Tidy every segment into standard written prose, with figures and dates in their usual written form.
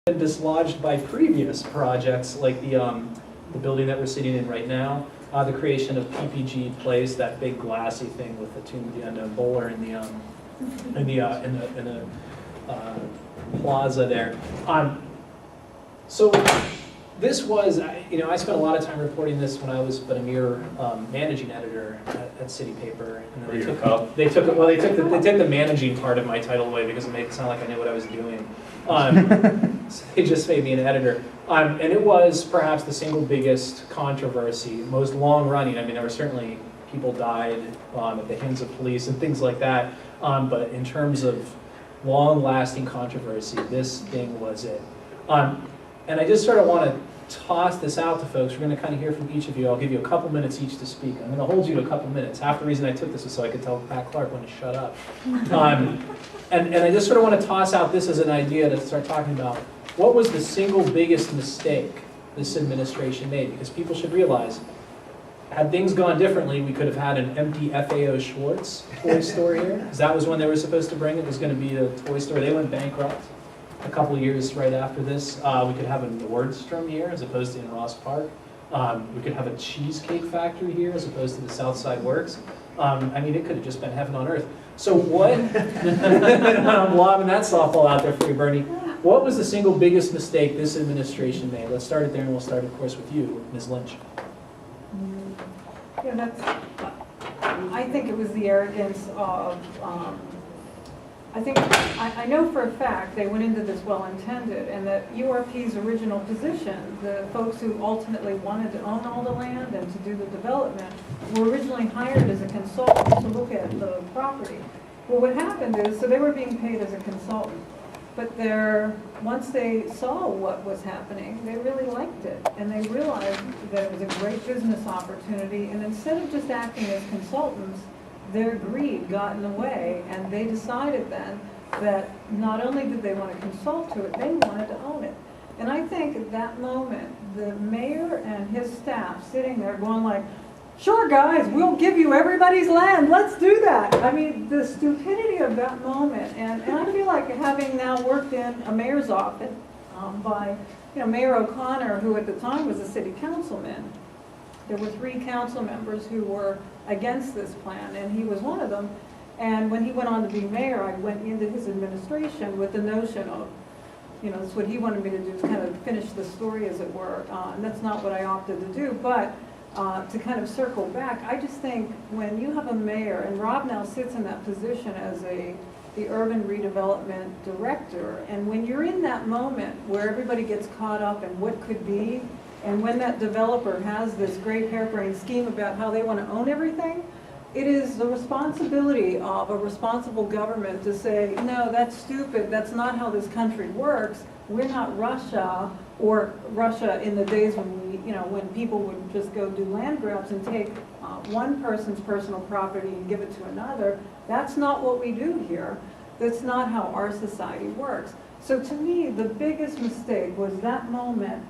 been dislodged by previous projects like the building that we're sitting in right now, the creation of PPG Place, that big glassy thing with the Tomb of the Unknown Bowler in the plaza there. So this was, I spent a lot of time reporting this when I was but a mere managing editor at City Paper, and then they took the managing part of my title away because it made it sound like I knew what I was doing. So they just made me an editor, and it was perhaps the single biggest controversy, most long-running. I mean, there were certainly people died at the hands of police and things like that, but in terms of long-lasting controversy, this thing was it. And I just sort of want to toss this out to folks. We're going to kind of hear from each of you. I'll give you a couple minutes each to speak. I'm going to hold you to a couple minutes. Half the reason I took this was so I could tell Pat Clark when to shut up. And I just sort of want to toss out this as an idea to start talking about what was the single biggest mistake this administration made, because people should realize, had things gone differently, we could have had an empty FAO Schwartz toy store here, because that was when they were supposed to bring it. It was going to be a toy store. They went bankrupt a couple of years right after this. We could have a Nordstrom here as opposed to in Ross Park. We could have a cheesecake factory here as opposed to the Southside Works. I mean, it could have just been heaven on earth. So what, I'm lobbing that softball out there for you, Bernie. What was the single biggest mistake this administration made? Let's start it there, and we'll start, of course, with you, Ms. Lynch. Yeah, I think it was the arrogance of, I know for a fact they went into this well-intended, and that URP's original position, the folks who ultimately wanted to own all the land and to do the development, were originally hired as a consultant to look at the property. Well, what happened is, so they were being paid as a consultant, but once they saw what was happening, they really liked it, and they realized that it was a great business opportunity, and instead of just acting as consultants, their greed got in the way, and they decided then that not only did they want to consult to it, they wanted to own it. And I think at that moment, the mayor and his staff sitting there going like, sure guys, we'll give you everybody's land, let's do that. I mean, the stupidity of that moment, and I feel like having now worked in a mayor's office by Mayor O'Connor, who at the time was a city councilman. There were 3 council members who were against this plan, and he was one of them. And when he went on to be mayor, I went into his administration with the notion of, that's what he wanted me to do, is kind of finish the story, as it were. And that's not what I opted to do, but to kind of circle back, I just think when you have a mayor, and Rob now sits in that position as the urban redevelopment director, and when you're in that moment where everybody gets caught up in what could be, and when that developer has this great harebrained scheme about how they want to own everything, it is the responsibility of a responsible government to say, no, that's stupid, that's not how this country works. We're not Russia, or Russia in the days when when people would just go do land grabs and take one person's personal property and give it to another. That's not what we do here. That's not how our society works. So to me, the biggest mistake was that moment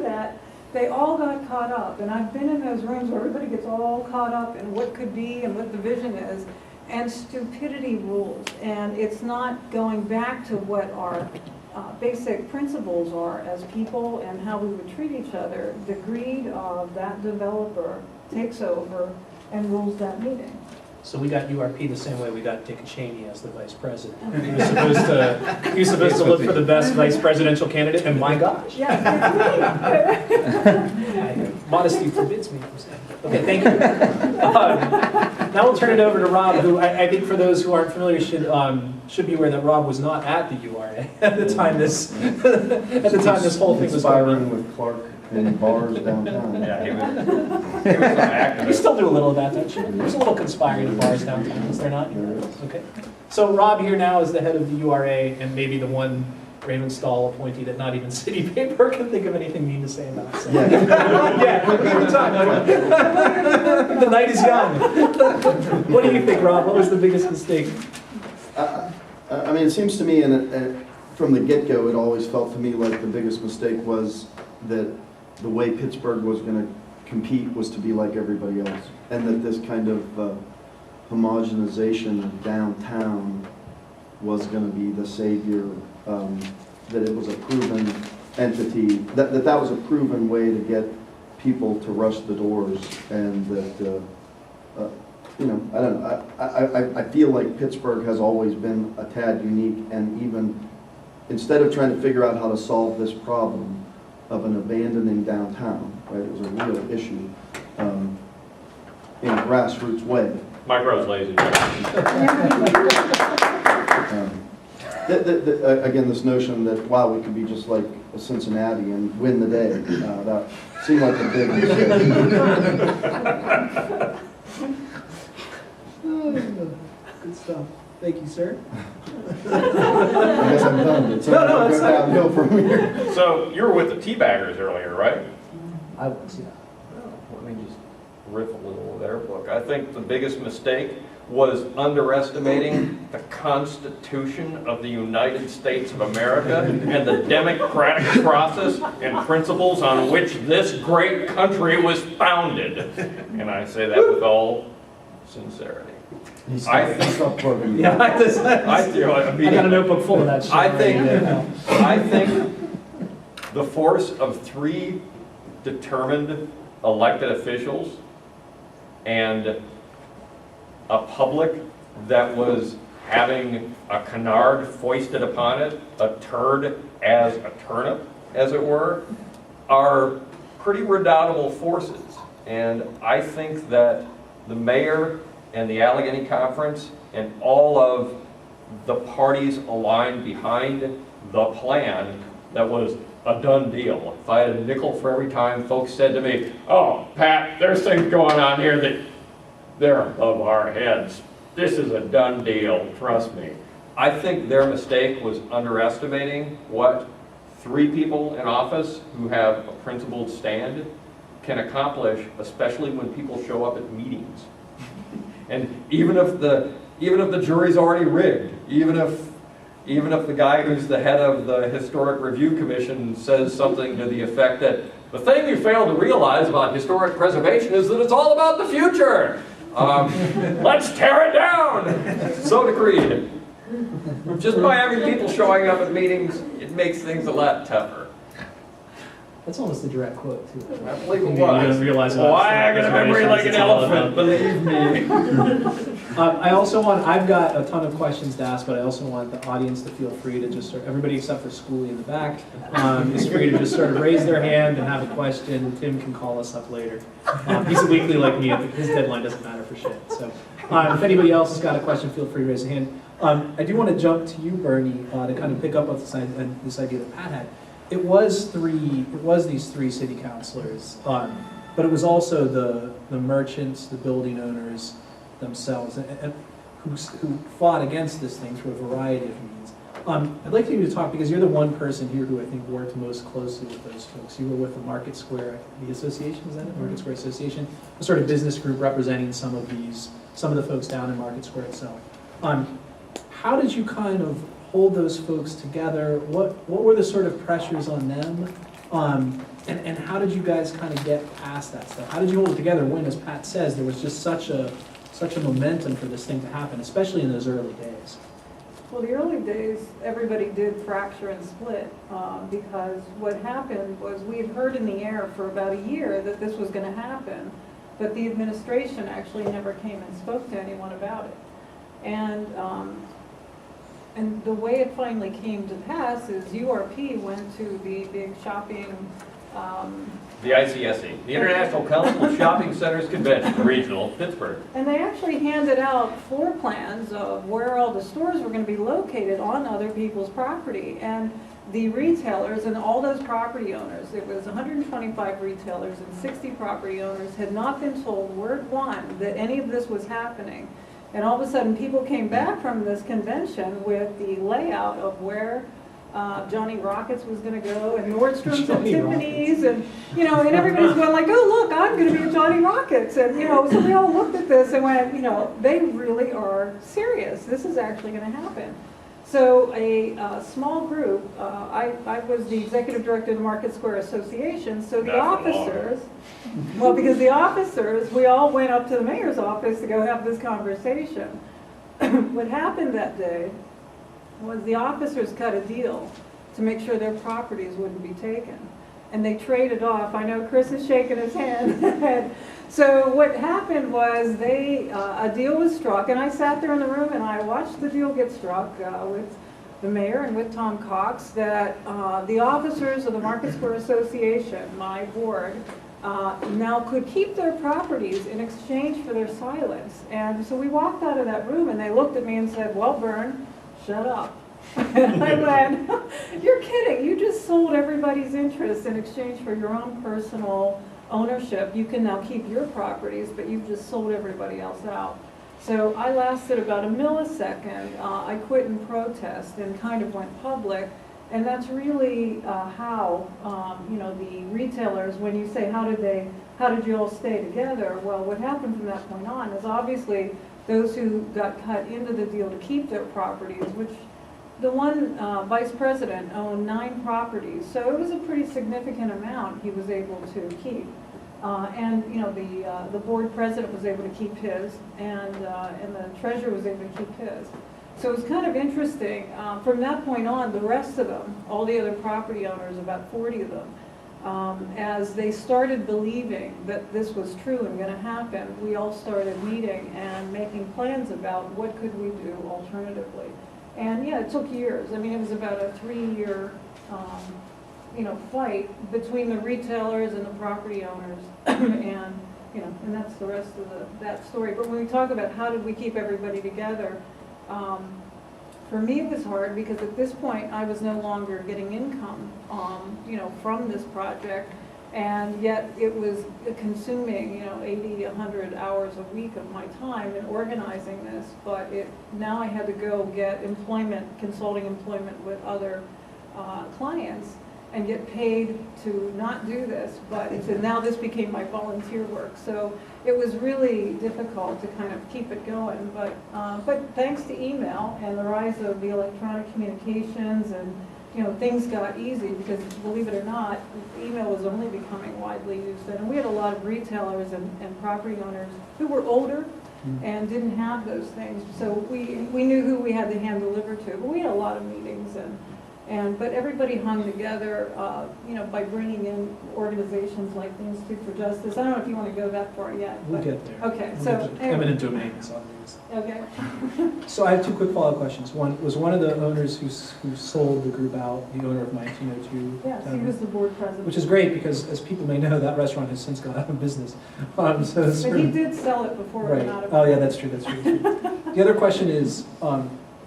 that they all got caught up. And I've been in those rooms where everybody gets all caught up in what could be and what the vision is. And stupidity rules. And it's not going back to what our basic principles are as people and how we would treat each other. The greed of that developer takes over and rules that meeting. So we got URP the same way we got Dick Cheney as the vice president. He was supposed to look for the best vice presidential candidate, and my gosh. Yeah, Modesty forbids me from saying. Okay, thank you. Now we'll turn it over to Rob, who I think for those who aren't familiar should be aware that Rob was not at the URA at the time this whole thing was going on. With Clark in bars downtown. Yeah, he was an activist. You still do a little of that, don't you? There's a little conspiring in bars downtown, is there not? There is. Okay. So Rob here now is the head of the URA, and maybe the one Ravenstall appointee that not even City Paper can think of anything mean to say about. So. Yeah, every time. The night is young. What do you think, Rob? What was the biggest mistake? I mean, it seems to me, and from the get-go, it always felt to me like the biggest mistake was that the way Pittsburgh was going to compete was to be like everybody else, and that this kind of homogenization of downtown was going to be the savior that it was a proven entity, that was a proven way to get people to rush the doors, and that, you know, I don't know, I feel like Pittsburgh has always been a tad unique, and even instead of trying to figure out how to solve this problem of an abandoning downtown, right, it was a real issue, in a grassroots way. Mike Rose, ladies and gentlemen. Again, this notion that, wow, we could be just like Cincinnati and win the day, that seemed like a big mistake. Good stuff. Thank you, sir. I guess I'm done. It's No, go it's not. downhill from here. So you were with the Teabaggers earlier, right? I was, yeah. Let me just riff a little of their book. I think the biggest mistake was underestimating the Constitution of the United States of America and the democratic process and principles on which this great country was founded. And I say that with all sincerity. I think, Yeah, I got a notebook full of that shit. I think, already. I think the force of 3 determined elected officials and a public that was having a canard foisted upon it, a turd as a turnip, as it were, are pretty redoubtable forces. And I think that the mayor and the Allegheny Conference and all of the parties aligned behind the plan that was a done deal. If I had a nickel for every time folks said to me, oh, Pat, there's things going on here that they're above our heads. This is a done deal, trust me. I think their mistake was underestimating what 3 people in office who have a principled stand can accomplish, especially when people show up at meetings. And even if the jury's already rigged, even if the guy who's the head of the Historic Review Commission says something to the effect that the thing you fail to realize about historic preservation is that it's all about the future. Let's tear it down. So decreed. Just by having people showing up at meetings, it makes things a lot tougher. That's almost a direct quote, too. I believe it You was. don't realize Why I got a memory like an elephant, believe me. I've got a ton of questions to ask, but I also want the audience to feel free to just everybody except for Schoolie in the back, is free to just sort of raise their hand and have a question. Tim can call us up later. He's a weekly like me, his deadline doesn't matter for shit. So if anybody else has got a question, feel free to raise a hand. I do want to jump to you, Bernie, to kind of pick up on this idea that Pat had. It was these 3 city councilors, but it was also the merchants, the building owners themselves, and who fought against this thing through a variety of means. I'd like you to talk, because you're the one person here who I think worked most closely with those folks. You were with the Market Square, the association, is that it? Market Square Association, a sort of business group representing some of the folks down in Market Square itself. How did you kind of hold those folks together? What were the sort of pressures on them? And how did you guys kind of get past that stuff? How did you hold it together when, as Pat says, there was just such a momentum for this thing to happen, especially in those early days? Well, the early days, everybody did fracture and split, because what happened was we had heard in the air for about a year that this was going to happen, but the administration actually never came and spoke to anyone about it. And the way it finally came to pass is URP went to the big shopping... The ICSC, the International Council of Shopping Centers Convention, Regional, Pittsburgh. And they actually handed out floor plans of where all the stores were going to be located on other people's property. And the retailers and all those property owners, it was 125 retailers and 60 property owners, had not been told word one that any of this was happening. And all of a sudden, people came back from this convention with the layout of where Johnny Rockets was going to go, and Nordstrom's and Tiffany's, and and everybody's going like, oh look, I'm going to be a Johnny Rockets, and so we all looked at this and went, they really are serious. This is actually going to happen. So a small group, I was the executive director of the Market Square Association, so the officers, well, because the officers, we all went up to the mayor's office to go have this conversation. What happened that day was the officers cut a deal to make sure their properties wouldn't be taken. And they traded off. I know Chris is shaking his hand. So what happened was a deal was struck, and I sat there in the room and I watched the deal get struck with the mayor and with Tom Cox, that the officers of the Market Square Association, my board, now could keep their properties in exchange for their silence. And so we walked out of that room and they looked at me and said, well, Vern, shut up. And I went, you're kidding, you just sold everybody's interest in exchange for your own personal ownership. You can now keep your properties, but you've just sold everybody else out. So I lasted about a millisecond. I quit in protest and kind of went public. And that's really how, the retailers, when you say, how did you all stay together? Well, what happened from that point on is obviously those who got cut into the deal to keep their properties, which the one vice president owned 9 properties, so it was a pretty significant amount he was able to keep. And the board president was able to keep his, and the treasurer was able to keep his. So it was kind of interesting. From that point on, the rest of them, all the other property owners, about 40 of them, as they started believing that this was true and going to happen, we all started meeting and making plans about what could we do alternatively. And yeah, it took years. I mean, it was about a 3-year fight between the retailers and the property owners, and that's the rest of that story. But when we talk about how did we keep everybody together, for me it was hard because at this point I was no longer getting income, from this project, and yet it was consuming, 80, 100 hours a week of my time in organizing this. But now I had to go get consulting employment with other clients and get paid to not do this, but now this became my volunteer work. So it was really difficult to kind of keep it going, but thanks to email and the rise of the electronic communications, and things got easy because, believe it or not, email was only becoming widely used then. And we had a lot of retailers and property owners who were older and didn't have those things. So we knew who we had to hand deliver to, but we had a lot of meetings, but everybody hung together, by bringing in organizations like the Institute for Justice. I don't know if you want to go that far yet. We'll get there. Okay, We'll so get there. Eminent domain is on these. Okay. So I have 2 quick follow-up questions. One was one of the owners who sold the group out, the owner of 1902. Yes, he was the board president. Which is great because, as people may know, that restaurant has since gone out of business. But he did sell it before it right. went out of Oh yeah, that's true. The other question is,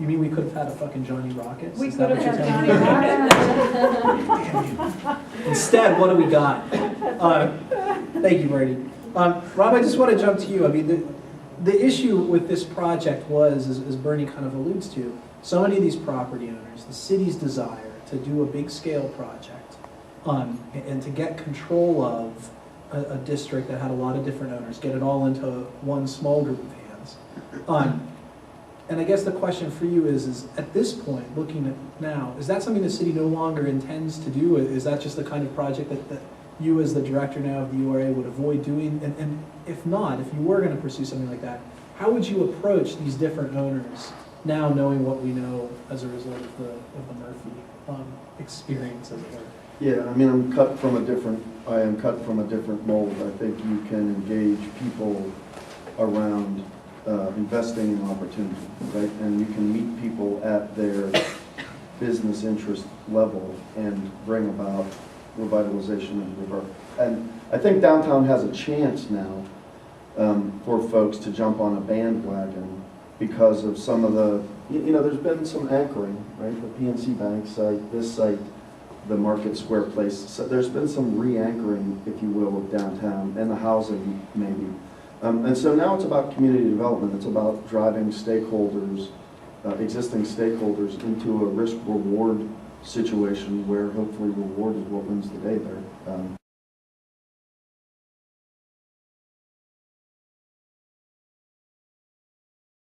you mean we could have had a fucking Johnny Rockets? We Is could that have what had you're Johnny telling me? Rockets. Instead, what do we got? Thank you, Brady. Rob, I just want to jump to you. I mean, the issue with this project was, as Bernie kind of alludes to, so many of these property owners, the city's desire to do a big scale project and to get control of a district that had a lot of different owners, get it all into one small group of hands. And I guess the question for you is at this point, looking at now, is that something the city no longer intends to do? Is that just the kind of project that you as the director now of the URA would avoid doing? And if not, if you were going to pursue something like that, how would you approach these different owners now, knowing what we know as a result of the Murphy experience, as it were? Yeah, I mean, I am cut from a different mold. I think you can engage people around investing in opportunity, right? And you can meet people at their business interest level and bring about revitalization and rebirth. And I think downtown has a chance now for folks to jump on a bandwagon because of some of the, there's been some anchoring, right? The PNC Bank site, this site, the Market Square place. So there's been some re-anchoring, if you will, of downtown and the housing maybe. And so now it's about community development. It's about driving stakeholders, existing stakeholders, into a risk-reward situation where hopefully reward is what wins the day there.